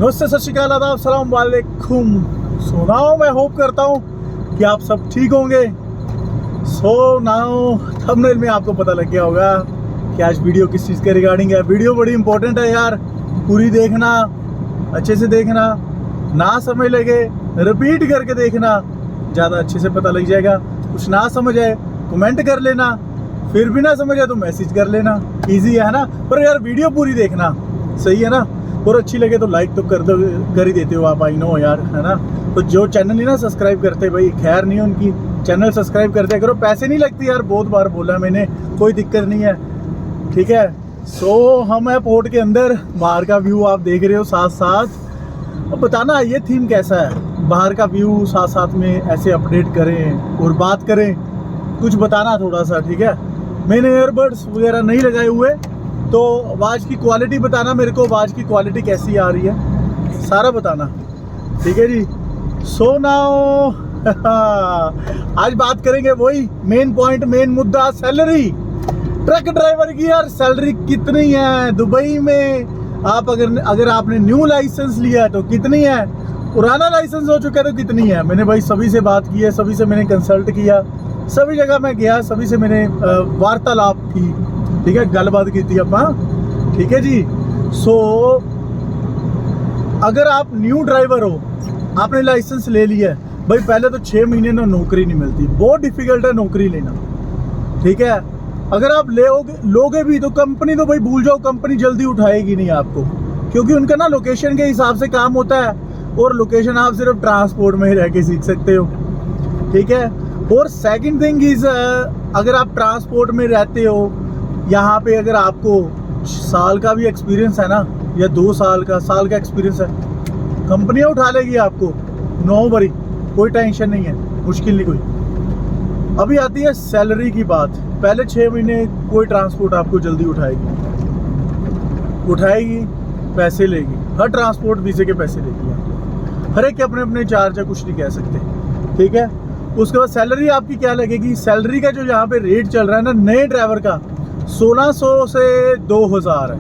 नमस्ते, सत श्री अकाल, आदाब, सलाम वालेकुम। नाउ मैं होप करता हूँ कि आप सब ठीक होंगे। नाउ थंबनेल में आपको पता लग गया होगा कि आज वीडियो किस चीज़ के रिगार्डिंग है। वीडियो बड़ी इंपॉर्टेंट है यार, पूरी देखना, अच्छे से देखना, ना समझ लगे रिपीट करके देखना, ज़्यादा अच्छे से पता लग जाएगा। कुछ ना समझ आए कमेंट कर लेना, फिर भी ना समझ आए तो मैसेज कर लेना, ईजी है ना। पर यार वीडियो पूरी देखना, सही है ना। और अच्छी लगे तो लाइक तो कर ही देते हो आप, आई नो यार, है ना। तो जो चैनल नहीं ना सब्सक्राइब करते, भाई खैर नहीं उनकी, चैनल सब्सक्राइब करते करो, पैसे नहीं लगते यार, बहुत बार बोला मैंने, कोई दिक्कत नहीं है, ठीक है। हम है पोर्ट के अंदर, बाहर का व्यू आप देख रहे हो साथ साथ। अब बताना ये थीम कैसा है, बाहर का व्यू साथ साथ में ऐसे अपडेट करें और बात करें, कुछ बताना थोड़ा सा, ठीक है। मैंने ईयरबड्स वगैरह नहीं लगाए हुए, तो आवाज़ की क्वालिटी बताना मेरे को, आवाज़ की क्वालिटी कैसी आ रही है सारा बताना, ठीक है जी। नाउ आज बात करेंगे वही मेन पॉइंट, मेन मुद्दा, सैलरी। ट्रक ड्राइवर की यार सैलरी कितनी है दुबई में। आप अगर आपने न्यू लाइसेंस लिया है तो कितनी है, पुराना लाइसेंस हो चुका है तो कितनी है। मैंने भाई सभी से बात की है, सभी से मैंने कंसल्ट किया, सभी जगह मैं गया, सभी से मैंने वार्तालाप की, ठीक है, गलबात की थी अपना, ठीक है जी। अगर आप न्यू ड्राइवर हो, आपने लाइसेंस ले लिया है, भाई पहले तो 6 महीने में नौकरी नहीं मिलती, बहुत डिफिकल्ट है नौकरी लेना, ठीक है। अगर आप लोगे भी तो कंपनी तो भाई भूल जाओ, कंपनी जल्दी उठाएगी नहीं आपको, क्योंकि उनका ना लोकेशन के हिसाब से काम होता है, और लोकेशन आप सिर्फ ट्रांसपोर्ट में ही रह के सीख सकते हो, ठीक है। और सेकंड थिंग इज, अगर आप ट्रांसपोर्ट में रहते हो, यहाँ पे अगर आपको साल का भी एक्सपीरियंस है ना, या 2 साल का एक्सपीरियंस है, कंपनियाँ उठा लेगी आपको, नो वरी, कोई टेंशन नहीं है, मुश्किल नहीं कोई। अभी आती है सैलरी की बात। पहले 6 महीने कोई ट्रांसपोर्ट आपको जल्दी उठाएगी, पैसे लेगी, हर ट्रांसपोर्ट वीज़े के पैसे लेगी, हर एक के अपने अपने चार्ज है, कुछ नहीं कह सकते, ठीक है। उसके बाद सैलरी आपकी क्या लगेगी। सैलरी का जो यहाँ पे रेट चल रहा है ना, नए ड्राइवर का 1600 से 2000 है,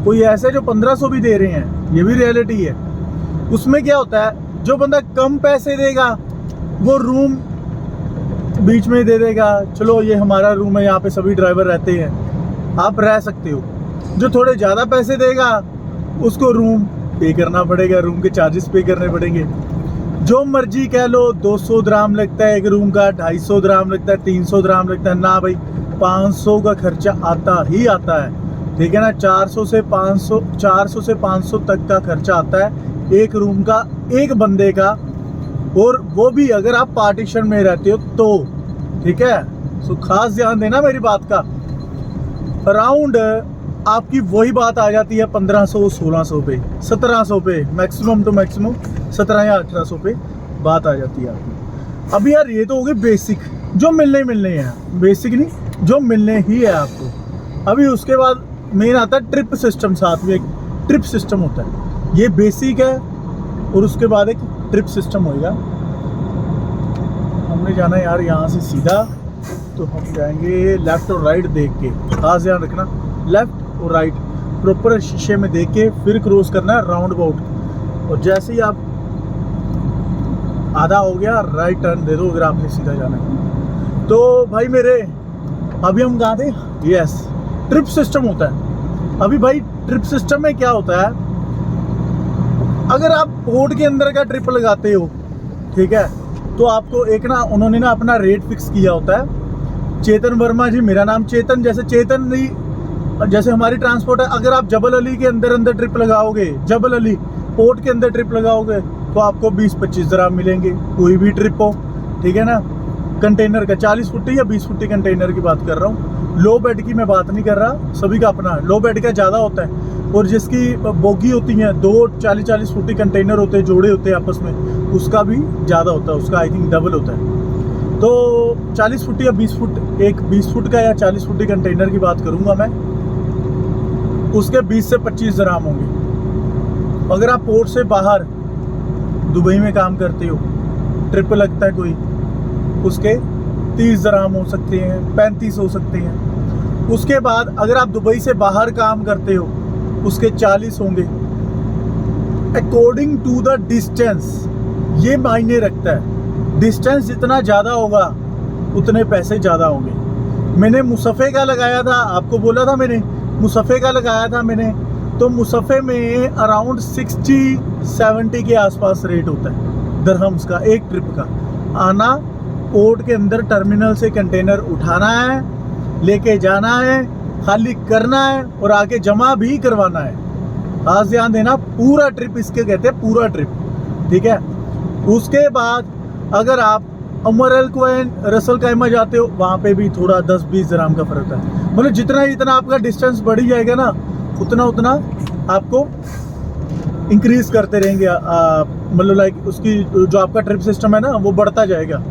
कोई ऐसे जो 1500 भी दे रहे हैं, ये भी रियलिटी है। उसमें क्या होता है, जो बंदा कम पैसे देगा वो रूम बीच में दे देगा, चलो ये हमारा रूम है, यहाँ पे सभी ड्राइवर रहते हैं, आप रह सकते हो। जो थोड़े ज़्यादा पैसे देगा उसको रूम पे करना पड़ेगा, रूम के चार्जेस पे करने पड़ेंगे। जो मर्जी कह लो, 200 दिरहम लगता है एक रूम का, 250 दिरहम लगता है, 300 दिरहम लगता है, ना भाई 500 का खर्चा आता ही आता है, ठीक है ना। 400 से 500 तक का खर्चा आता है एक रूम का, एक बंदे का, और वो भी अगर आप पार्टीशन में रहते हो तो, ठीक है। सो खास ध्यान देना मेरी बात का। अराउंड आपकी वही बात आ जाती है 1500 1600 पे, 1700 पे, मैक्सिमम टू मैक्सिमम 17 या 1800 पे बात आ जाती है आपकी। अभी यार ये तो हो गई बेसिक, जो मिलने हैं, बेसिक नहीं, जो मिलने ही है आपको। अभी उसके बाद मेन आता है ट्रिप सिस्टम, साथ में एक ट्रिप सिस्टम होता है, ये बेसिक है, और उसके बाद एक ट्रिप सिस्टम होएगा। हमने जाना है यार यहाँ से सीधा, तो हम जाएंगे लेफ़्ट और राइट देख के, खास ध्यान रखना, लेफ़्ट और राइट प्रॉपर शीशे में देख के फिर क्रॉस करना है राउंड अबाउट। और जैसे ही आप आधा हो गया, राइट टर्न दे दो अगर आपने सीधा जाना है। तो भाई मेरे, अभी हम कहाँ थे, यस, ट्रिप सिस्टम होता है। अभी भाई ट्रिप सिस्टम में क्या होता है, अगर आप पोर्ट के अंदर का ट्रिप लगाते हो, ठीक है, तो आपको एक ना, उन्होंने ना अपना रेट फिक्स किया होता है। चेतन वर्मा जी, मेरा नाम चेतन, जैसे चेतन जी, जैसे हमारी ट्रांसपोर्ट है, अगर आप जबल अली के अंदर ट्रिप लगाओगे, जबल अली पोर्ट के अंदर ट्रिप लगाओगे, तो आपको 20-25 दिरहम मिलेंगे, कोई भी ट्रिप हो, ठीक है ना। कंटेनर का 40 फुटी या 20 फुटी कंटेनर की बात कर रहा हूँ, लो बेड की मैं बात नहीं कर रहा, सभी का अपना है। लो बेड का ज़्यादा होता है, और जिसकी बोगी होती हैं, 2 40-40 फुटी कंटेनर होते हैं, जोड़े होते हैं आपस में, उसका भी ज़्यादा होता है, उसका आई थिंक डबल होता है। तो 40 फुट या 20 फुट, एक 20 फुट का या 40 फुटी कंटेनर की बात करूँगा मैं, उसके 20 से 25 दिरहम होंगे। अगर आप पोर्ट से बाहर दुबई में काम करते हो, ट्रिप लगता है कोई, उसके 30 दिरहम हो सकते हैं, 35 हो सकते हैं। उसके बाद अगर आप दुबई से बाहर काम करते हो, उसके 40 होंगे, अकॉर्डिंग टू द डिस्टेंस, ये मायने रखता है। डिस्टेंस जितना ज़्यादा होगा उतने पैसे ज़्यादा होंगे। मैंने मुसफ़े का लगाया था, आपको बोला था मैंने मुसफ़े का लगाया था मैंने, तो मुसफ़े में अराउंड 60-70 के आसपास रेट होता है दिरहम्स का, एक ट्रिप का। आना, पोर्ट के अंदर टर्मिनल से कंटेनर उठाना है, लेके जाना है, खाली करना है और आके जमा भी करवाना है। खास ध्यान देना, पूरा ट्रिप इसके कहते हैं, पूरा ट्रिप, ठीक है। उसके बाद अगर आप उमर अल क्वैन रसल कैमा जाते हो, वहाँ पे भी थोड़ा 10-20 दिरहम का फ़र्क है। मतलब जितना आपका डिस्टेंस बढ़ी जाएगा ना, उतना आपको इंक्रीज़ करते रहेंगे। मतलब लाइक उसकी जो आपका ट्रिप सिस्टम है ना, वो बढ़ता जाएगा,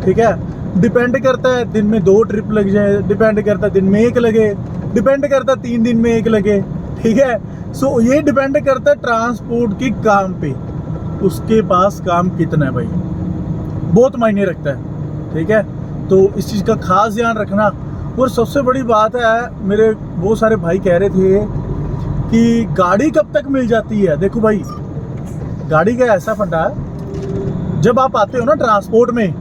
ठीक है। डिपेंड करता है दिन में 2 ट्रिप लग जाए, डिपेंड करता है दिन में 1 लगे, डिपेंड करता है 3 दिन में 1 लगे, ठीक है। सो ये डिपेंड करता है ट्रांसपोर्ट के काम पे, उसके पास काम कितना है भाई, बहुत मायने रखता है, ठीक है। तो इस चीज़ का खास ध्यान रखना। और सबसे बड़ी बात है, मेरे बहुत सारे भाई कह रहे थे कि गाड़ी कब तक मिल जाती है। देखो भाई, गाड़ी का ऐसा फंडा है, जब आप आते हो ना ट्रांसपोर्ट में,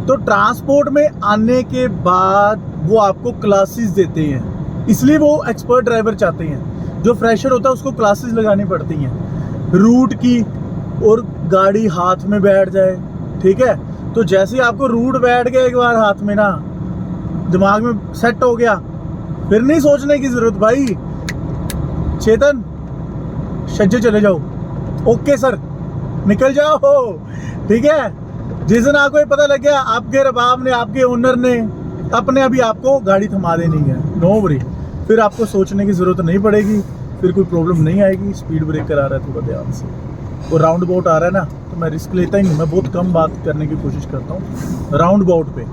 तो ट्रांसपोर्ट में आने के बाद वो आपको क्लासेस देते हैं, इसलिए वो एक्सपर्ट ड्राइवर चाहते हैं। जो फ्रेशर होता है उसको क्लासेस लगानी पड़ती हैं रूट की, और गाड़ी हाथ में बैठ जाए, ठीक है। तो जैसे ही आपको रूट बैठ गया एक बार हाथ में ना, दिमाग में सेट हो गया, फिर नहीं सोचने की जरूरत भाई। चेतन, सज्जे चले जाओ, ओके सर, निकल जाओ, ठीक है। जिस दिन आपको ये पता लग गया आपके रबाब ने, आपके ओनर ने अपने अभी आपको गाड़ी थमा देनी है, नो वरी, फिर आपको सोचने की ज़रूरत नहीं पड़ेगी, फिर कोई प्रॉब्लम नहीं आएगी। स्पीड ब्रेकर आ रहा है, थोड़ा ध्यान से, और राउंड अबाउट आ रहा है ना, तो मैं रिस्क लेता ही नहीं, मैं बहुत कम बात करने की कोशिश करता हूँ राउंड अबाउट पे,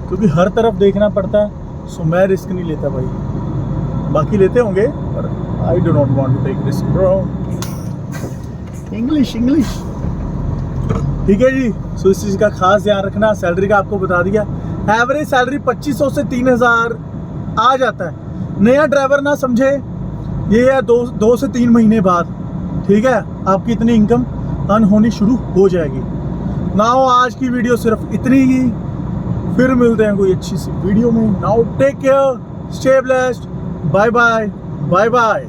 क्योंकि हर तरफ देखना पड़ता है। सो मैं रिस्क नहीं लेता भाई, बाकी लेते होंगे, पर I do not want to take risk bro. English, ठीक है जी। सो इस चीज़ का खास ध्यान रखना। सैलरी का आपको बता दिया, एवरेज सैलरी 2500 से 3000 आ जाता है। नया ड्राइवर ना समझे, ये है 2 से 3 महीने बाद, ठीक है, आपकी इतनी इनकम अर्न होनी शुरू हो जाएगी। नाउ आज की वीडियो सिर्फ इतनी ही, फिर मिलते हैं कोई अच्छी सी वीडियो में। Now take care, stay blessed, bye bye, bye bye.